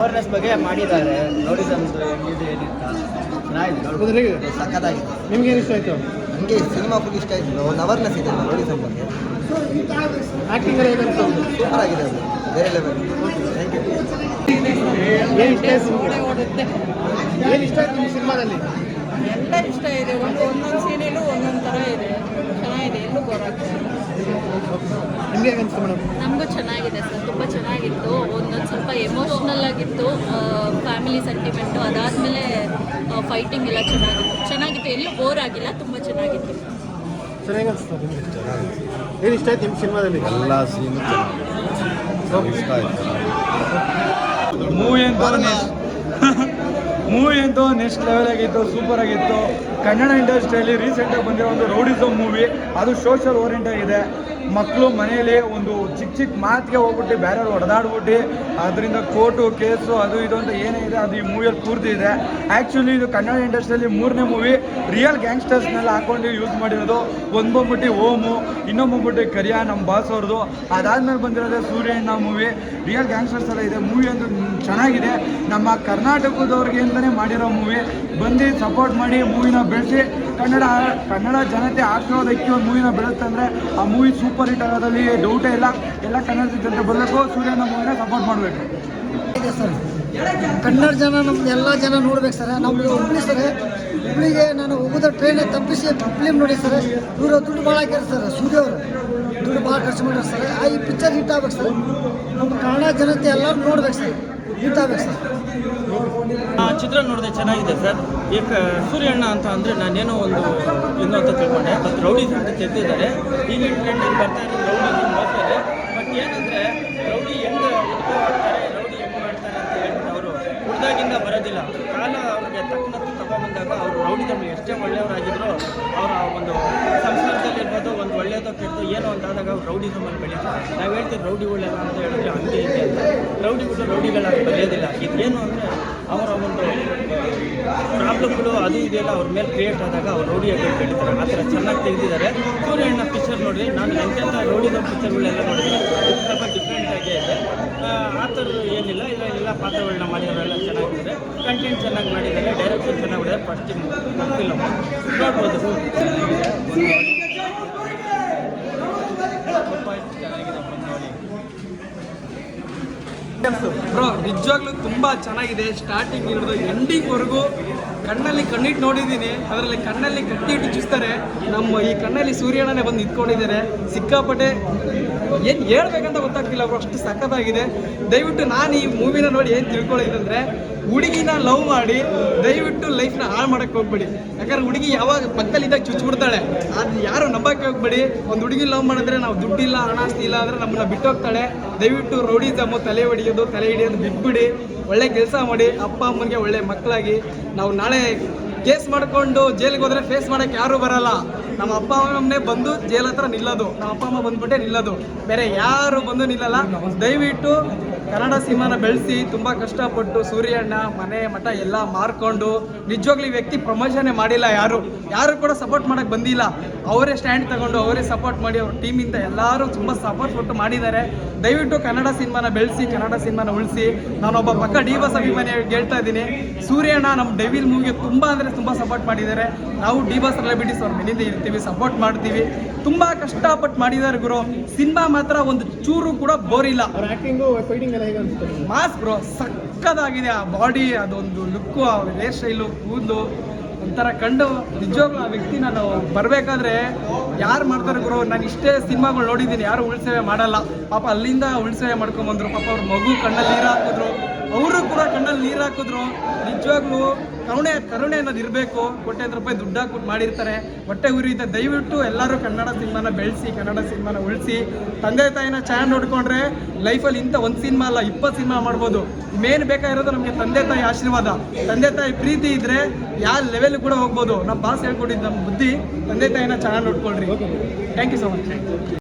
Awareness ಬಗ್ಗೆ ಮಾಡಿದ್ದಾರೆ. ನೋಡಿದಂತ ಹೆಂಗಿದೆ ಏನಿಲ್ಲ ಚೆನ್ನಾಗಿದೆ, ಸಖತ್ತಾಗಿದೆ. ನಿಮ್ಗೆ ಏನು ಇಷ್ಟ ಆಯಿತು? ನನಗೆ ಸಿನಿಮಾ ಫುಲ್ ಇಷ್ಟ ಆಯಿತು. ಒಂದು ಅವೇರ್ನೆಸ್ ಇದೆ ನೋಡಿಸಮ್ ಬಗ್ಗೆ. ಆ್ಯಕ್ಟಿಂಗ್ ಎಲ್ಲ ಹೇಗೆ ಅನಿಸ್ತು? ಸೂಪರ್ ಆಗಿದೆ, ಅದು ಬೇರೆ ಲೆವೆಲ್. Thank you. ಏನು ಇಷ್ಟ ಆಯಿತು? ಏನು ಇಷ್ಟ ಆಯಿತು ನಿಮ್ಮ ಸಿನಿಮಾದಲ್ಲಿ? ಎಲ್ಲ ಇಷ್ಟ ಇದೆ. ಒಂದೊಂದು ಸೀರಿಯಲು ಒಂದೊಂದು ಥರ ಇದೆ, ಚೆನ್ನಾಗಿದೆ, ಎಲ್ಲೂ ಬೋರ್ ಆಗ್ತಿಲ್ಲ. ನಿಮ್ಗೆ ಹೇಗೆ ಅನಿಸ್ತು ಮೇಡಮ್? ನಮಗೂ ಚೆನ್ನಾಗಿದೆ ಸರ್, ತುಂಬ ಚೆನ್ನಾಗಿತ್ತು. ಒಂದೊಂದು ಸ್ವಲ್ಪ ಎಮೋಷ್ನಲ್ ಆಗಿತ್ತು, ಫ್ಯಾಮಿಲಿ ಸೆಂಟಿಮೆಂಟು. ಅದಾದಮೇಲೆ ಫೈಟಿಂಗ್ ಎಲ್ಲ ಚೆನ್ನಾಗಿತ್ತು, ಎಲ್ಲೂ ಬೋರ್ ಆಗಿಲ್ಲ, ತುಂಬ ಚೆನ್ನಾಗಿತ್ತು. ಸರ್ ಹೇಗೆ ಅನಿಸ್ತು ನಿಮಗೆ? ಏನು ಇಷ್ಟ ಆಯ್ತು ನಿಮ್ಮ ಸಿನಿಮಾದಲ್ಲಿ? ಎಲ್ಲ ಸೀನು ಇಷ್ಟ ಆಯ್ತು. ಮೂವಿ ಅಂತೂ ನೆಕ್ಸ್ಟ್ ಲೆವೆಲ್ ಆಗಿತ್ತು, ಸೂಪರ್ ಆಗಿತ್ತು. ಕನ್ನಡ ಇಂಡಸ್ಟ್ರಿಯಲ್ಲಿ ರೀಸೆಂಟಾಗಿ ಬಂದಿರೋ ಒಂದು ರೌಡಿಸಮ್ ಮೂವಿ, ಅದು ಸೋಷಿಯಲ್ ಓರಿಯೆಂಟ್ ಆಗಿದೆ. ಮಕ್ಕಳು ಮನೆಯಲ್ಲಿ ಒಂದು ಚಿಕ್ಕ ಚಿಕ್ಕ ಮಾತಿಗೆ ಹೋಗ್ಬಿಟ್ಟು ಬೇರೆಯವ್ರು ಹೊಡೆದಾಡ್ಬಿಟ್ಟು ಅದರಿಂದ ಕೋರ್ಟು ಕೇಸು ಅದು ಇದು ಅಂತ ಏನೇ ಇದೆ ಅದು ಈ ಮೂವಿಯಲ್ಲಿ ಪೂರ್ತಿ ಇದೆ. ಆ್ಯಕ್ಚುಲಿ ಇದು ಕನ್ನಡ ಇಂಡಸ್ಟ್ರಿಯಲ್ಲಿ 3ನೇ ಮೂವಿ. ರಿಯಲ್ ಗ್ಯಾಂಗ್ಸ್ಟರ್ಸ್ನೆಲ್ಲ ಹಾಕೊಂಡು ಯೂಸ್ ಮಾಡಿರೋದು. ಒಂದು ಬಂದ್ಬಿಟ್ಟು ಓಮು, ಇನ್ನೊಂದು ಬಂದ್ಬಿಟ್ಟು ಕರಿಯಾ ನಮ್ಮ ಬಾಸ್ ಅವ್ರದ್ದು. ಅದಾದ್ಮೇಲೆ ಬಂದಿರೋದೇ ಸೂರ್ಯಣ್ಣ ಮೂವಿ. ರಿಯಲ್ ಗ್ಯಾಂಗ್ಸ್ಟರ್ಸ್ ಎಲ್ಲ ಇದೆ. ಮೂವಿ ಅಂತೂ ಚೆನ್ನಾಗಿದೆ. ನಮ್ಮ ಕರ್ನಾಟಕದವ್ರಿಗೆ ಅಂತಲೇ ಮಾಡಿರೋ ಮೂವಿ. ಬಂದು ಸಪೋರ್ಟ್ ಮಾಡಿ ಮೂವಿನ ಬೆಳೆಸಿ ಕನ್ನಡ ಜನತೆ ಆಶೀರ್ವಾದಕ್ಕೆ ಒಂದು ಮೂವಿನ ಬೆಳೆಸ್ತಂದರೆ ಆ ಮೂವಿ ಸೂಪರ್ ಹಿಟ್ ಆಗೋದ್ರಲ್ಲಿ ಡೌಟೇ ಇಲ್ಲ. ಎಲ್ಲ ಕನ್ನಡ ಜನತೆ ಬರಬೇಕು, ಸೂರ್ಯನ ಮೂವಿನ ಸಪೋರ್ಟ್ ಮಾಡಬೇಕು. ಇದೆ ಸರ್, ಕನ್ನಡ ಜನ ನಮ್ದು ಎಲ್ಲ ಜನ ನೋಡ್ಬೇಕು ಸರ್. ನಮ್ದು ಹುಬ್ಳಿ ಸರ್, ಹುಬ್ಳಿಗೆ ನಾನು ಹೋಗೋದ ಟ್ರೈನ್ ತಪ್ಪಿಸಿ ಫಿಲ್ಮ್ ನೋಡಿ ಸರ್. ಇವರು ದುಡ್ಡು ಭಾಳ ಹಾಕ್ಯಾರ ಸರ್, ಸೂರ್ಯ ಅವರು ದುಡ್ಡು ಭಾಳ ಖರ್ಚು ಮಾಡ್ಯಾರ ಸರ್. ಈ ಪಿಕ್ಚರ್ ಹಿಟ್ ಆಗ್ಬೇಕು ಸರ್. ನಮ್ಮ ಕನ್ನಡ ಜನತೆ ಎಲ್ಲರೂ ನೋಡ್ಬೇಕು ಸರ್, ಹಿಟ್ ಆಗ್ಬೇಕು ಸರ್. ಚಿತ್ರ ನೋಡಿದೆ, ಚೆನ್ನಾಗಿದೆ ಸರ್. ಈಗ ಸೂರ್ಯಣ್ಣ ಅಂತ ಅಂದರೆ ನಾನೇನೋ ಒಂದು ಏನು ಅಂತ ತಿಳ್ಕೊಂಡೆ, ಬಟ್ ರೌಡಿಸ್ ಅಂತ ತೆಗೆದಿದ್ದಾರೆ. ಈಗಿನ ಟ್ರೆಂಡಲ್ಲಿ ಬರ್ತಾ ಇರೋದು ರೌಡಿಸಮ್ ಬರ್ತಾರೆ. ಬಟ್ ಏನಂದರೆ ರೌಡಿ ಹೆಂಗೆ ಮಾಡ್ತಾರೆ, ರೌಡಿ ಹೆಂಗೆ ಮಾಡ್ತಾರೆ ಅಂತ ಹೇಳ್ಬಿಟ್ಟು ಅವರು ಹುಡ್ದಾಗಿಂದ ಬರೋದಿಲ್ಲ. ಕಾಲ ಅವ್ರಿಗೆ ತಕ್ಕನತ್ತು ತಗೊಂಬಂದಾಗ ಅವರು ರೌಡಿಸಮ್ ಎಷ್ಟೇ ಒಳ್ಳೆಯವರಾಗಿದ್ರು ಅವರ ಒಂದು ಸಂಸ್ಕಾರದಲ್ಲಿರ್ಬೋದು, ಒಂದು ಒಳ್ಳೆಯದೋ ಕೆಟ್ಟದೋ ಏನೋ ಅಂತಾದಾಗ ಅವ್ರು ರೌಡಿಸಮಲ್ಲಿ ಬೆಳೀತಾರೆ. ನಾವು ಹೇಳ್ತೀವಿ ರೌಡಿ ಒಳ್ಳೆಯಲ್ಲ ಅಂತ ಹೇಳಿದ್ರೆ ಹಂಗೆ ಇದೆ ಅಂತ. ರೌಡಿಗಳು ರೌಡಿಗಳಾಗಿ ಬೆಳೆಯೋದಿಲ್ಲ. ಇದೇನು ಅಂದರೆ ಅವರ ಒಂದು ಪ್ರಾಬ್ಲಮ್ಗಳು ಅದು ಇದೆಲ್ಲ ಅವ್ರ ಮೇಲೆ ಕ್ರಿಯೇಟ್ ಆದಾಗ ಅವ್ರು ರೌಡಿಯಾಗಿ ಬೆಳೀತಾರೆ. ಆ ಥರ ಚೆನ್ನಾಗಿ ತೆಗೆದಿದ್ದಾರೆ. ಸೂರ್ಯಣ್ಣ ಪಿಕ್ಚರ್ ನೋಡಿರಿ, ನಾನು ಎಂತೆಂಥ ರೌಡಿಸಮ್ ಪಿಕ್ಚರ್ಗಳೆಲ್ಲ ನೋಡಿದ್ರೆ ಸ್ವಲ್ಪ ಡಿಫ್ರೆಂಟ್ ಆಗೇ ಇದೆ. ಆ ಥರ ಏನಿಲ್ಲ, ಇದೆಲ್ಲ ಪಾತ್ರಗಳನ್ನ ಮಾಡಿರೋರೆಲ್ಲ ಚೆನ್ನಾಗಿದೆ. ಕಂಟೆಂಟ್ ಚೆನ್ನಾಗಿ ಮಾಡಿದ್ದಾರೆ, ಡೈರೆಕ್ಷನ್ ಚೆನ್ನಾಗಿ ಮಾಡಿದ್ದಾರೆ. ಫಸ್ಟ್ ಫಿಲಮ್ ನೋಡ್ಬೋದು. ಬ್ರೋ ನಿಜವಾಗ್ಲೂ ತುಂಬ ಚೆನ್ನಾಗಿದೆ. ಸ್ಟಾರ್ಟಿಂಗ್ ಹಿಡಿದು ಎಂಡಿಂಗ್ವರೆಗೂ ಕಣ್ಣಲ್ಲಿ ಕಣ್ಣಿಟ್ಟು ನೋಡಿದ್ದೀನಿ. ಅದರಲ್ಲಿ ಕಣ್ಣಲ್ಲಿ ಕಟ್ಟಿ ಇಟ್ಟು ಚುಸ್ತಾರೆ. ನಮ್ಮ ಈ ಕಣ್ಣಲ್ಲಿ ಸೂರ್ಯಣ್ಣನೇ ಬಂದು ನಿಂತ್ಕೊಂಡಿದ್ದಾರೆ. ಸಿಕ್ಕಾಪಟ್ಟೆ ಏನು ಹೇಳ್ಬೇಕಂತ ಗೊತ್ತಾಗ್ತಿಲ್ಲ ಬ್ರೋ, ಅಷ್ಟು ಸಖತ್ತಾಗಿದೆ. ದಯವಿಟ್ಟು ನಾನು ಈ ಮೂವಿನ ನೋಡಿ ಏನು ತಿಳ್ಕೊಳ್ಳೋದಂದರೆ, ಹುಡುಗಿನ ಲವ್ ಮಾಡಿ ದಯವಿಟ್ಟು ಲೈಫ್ನ ಹಾಳು ಮಾಡೋಕ್ಕೆ ಹೋಗ್ಬೇಡಿ. ಯಾಕಂದ್ರೆ ಹುಡುಗಿ ಯಾವಾಗ ಪಕ್ಕದಲ್ಲಿದ್ದಾಗ ಚುಚ್ಚಿಬಿಡ್ತಾಳೆ. ಅದು ಯಾರು ನಂಬಕ್ಕೆ ಹೋಗ್ಬೇಡಿ. ಒಂದು ಹುಡುಗಿ ಲವ್ ಮಾಡಿದ್ರೆ ನಾವು ದುಡ್ಡಿಲ್ಲ ಹಣಾಸ್ತಿ ಇಲ್ಲ ಅಂದರೆ ನಮ್ಮನ್ನ ಬಿಟ್ಟೋಗ್ತಾಳೆ. ದಯವಿಟ್ಟು ರೌಡಿಸಮ್ಮು ತಲೆ ಹಿಡಿಯೋದು ಬಿಟ್ಬಿಡಿ. ಒಳ್ಳೆ ಕೆಲಸ ಮಾಡಿ, ಅಪ್ಪ ಅಮ್ಮನಿಗೆ ಒಳ್ಳೆ ಮಕ್ಕಳಾಗಿ. ನಾವು ನಾಳೆ ಕೇಸ್ ಮಾಡಿಕೊಂಡು ಜೈಲಿಗೆ ಹೋದರೆ ಫೇಸ್ ಮಾಡೋಕ್ಕೆ ಯಾರೂ ಬರಲ್ಲ. ನಮ್ಮ ಅಪ್ಪ ಅಮ್ಮನೇ ಬಂದು ಜೈಲ್ ಹತ್ರ ನಿಲ್ಲೋದು, ನಮ್ಮ ಅಪ್ಪ ಅಮ್ಮ ಬಂದ್ಬಿಟ್ಟೆ ನಿಲ್ಲೋದು, ಬೇರೆ ಯಾರು ಬಂದು ನಿಲ್ಲಲ್ಲ. ದಯವಿಟ್ಟು ಕನ್ನಡ ಸಿನಿಮಾನ ಬೆಳೆಸಿ. ತುಂಬ ಕಷ್ಟಪಟ್ಟು ಸೂರ್ಯಣ್ಣ ಮನೆ ಮಠ ಎಲ್ಲ ಮಾರ್ಕೊಂಡು ನಿಜವಾಗ್ಲೂ ಈ ವ್ಯಕ್ತಿ ಪ್ರಮೋಷನ್ನೇ ಮಾಡಿಲ್ಲ. ಯಾರು ಕೂಡ ಸಪೋರ್ಟ್ ಮಾಡೋಕ್ಕೆ ಬಂದಿಲ್ಲ. ಅವರೇ ಸ್ಟ್ಯಾಂಡ್ ತಗೊಂಡು ಅವರೇ ಸಪೋರ್ಟ್ ಮಾಡಿ ಅವ್ರ ಟೀಮಿಂದ ಎಲ್ಲರೂ ತುಂಬ ಸಪೋರ್ಟ್ ಕೊಟ್ಟು ಮಾಡಿದ್ದಾರೆ. ದಯವಿಟ್ಟು ಕನ್ನಡ ಸಿನಿಮಾನ ಬೆಳೆಸಿ, ಕನ್ನಡ ಸಿನಿಮಾನ ಉಳಿಸಿ. ನಾನೊಬ್ಬ ಪಕ್ಕ ಡಿ ಬಾಸ್ ಅಭಿಮಾನಿ ಹೇಳ್ತಾ ಇದ್ದೀನಿ. ಸೂರ್ಯಣ್ಣ ನಮ್ಮ ಡೆವಿಲ್ ಮೂವಿಗೆ ತುಂಬ ಅಂದರೆ ತುಂಬ ಸಪೋರ್ಟ್ ಮಾಡಿದ್ದಾರೆ. ನಾವು ಡಿ ಬಾಸ್ ಸೆಲೆಬ್ರಿಟೀಸ್ ಅವ್ರ ಮನೆಯಿಂದ ಇರ್ತೀವಿ, ಸಪೋರ್ಟ್ ಮಾಡ್ತೀವಿ. ತುಂಬ ಕಷ್ಟಪಟ್ಟು ಮಾಡಿದ್ದಾರೆ ಗುರು. ಸಿನಿಮಾ ಮಾತ್ರ ಒಂದು ಚೂರು ಕೂಡ ಬೋರ್ ಇಲ್ಲ. ಆ್ಯಕ್ಟಿಂಗು ಫೈಟಿಂಗ್ ಎಲ್ಲ ಹೇಗೆ ಅನಿಸ್ತು? ಮಾಸ್ ಬ್ರೋ, ಸಕ್ಕತ್ತಾಗಿದೆ. ಆ ಬಾಡಿ, ಅದೊಂದು ಲುಕ್ಕು, ಆ ಹೇರ್ ಸ್ಟೈಲು, ಕೂದಲು ಒಂಥರ ಕಂಡು ನಿಜವಾಗ್ಲೂ ಆ ವ್ಯಕ್ತಿ ನಾನು ಬರಬೇಕಾದ್ರೆ ಯಾರು ಮಾಡ್ತಾರೆ ಗುರು. ನಾನು ಇಷ್ಟೇ ಸಿನಿಮಾಗಳು ನೋಡಿದ್ದೀನಿ, ಯಾರು ಉಳ್ಸೇವೆ ಮಾಡಲ್ಲ. ಪಾಪ ಅಲ್ಲಿಂದ ಉಳ್ಸೇವೆ ಮಾಡ್ಕೊಂಬಂದ್ರು. ಪಾಪ ಅವ್ರ ಮಗು ಕಣ್ಣಲ್ಲಿ ನೀರು ಹಾಕಿದ್ರು, ಅವರು ಕೂಡ ಕಣ್ಣಲ್ಲಿ ನೀರು ಹಾಕಿದ್ರು. ನಿಜವಾಗ್ಲೂ ಕರುಣೆ ಅನ್ನೋದು ಇರಬೇಕು. ಕೋಟ್ಯಾಂತರ ರೂಪಾಯಿ ದುಡ್ಡು ಹಾಕ್ಬಿಟ್ಟು ಮಾಡಿರ್ತಾರೆ, ಹೊಟ್ಟೆ ಉರಿಯುತ್ತೆ. ದಯವಿಟ್ಟು ಎಲ್ಲರೂ ಕನ್ನಡ ಸಿನಿಮಾನ ಬೆಳೆಸಿ, ಕನ್ನಡ ಸಿನಿಮಾನ ಉಳಿಸಿ. ತಂದೆ ತಾಯಿನ ಚೆನ್ನಾಗಿ ನೋಡ್ಕೊಂಡ್ರೆ ಲೈಫಲ್ಲಿ ಇಂಥ ಒಂದು ಸಿನಿಮಾ ಅಲ್ಲ 20 ಸಿನಿಮಾ ಮಾಡ್ಬೋದು. ಮೇನ್ ಬೇಕಾಗಿರೋದು ನಮಗೆ ತಂದೆ ತಾಯಿ ಆಶೀರ್ವಾದ. ತಂದೆ ತಾಯಿ ಪ್ರೀತಿ ಇದ್ದರೆ ಯಾವ ಲೆವೆಲ್ ಕೂಡ ಹೋಗ್ಬೋದು. ನಮ್ಮ ಬಾಸ್ ಹೇಳ್ಕೊಟ್ಟಿದ್ದು ನಮ್ಮ ಬುದ್ಧಿ, ತಂದೆ ತಾಯಿನ ಚೆನ್ನಾಗಿ ನೋಡ್ಕೊಳ್ರಿ. Thank you so much.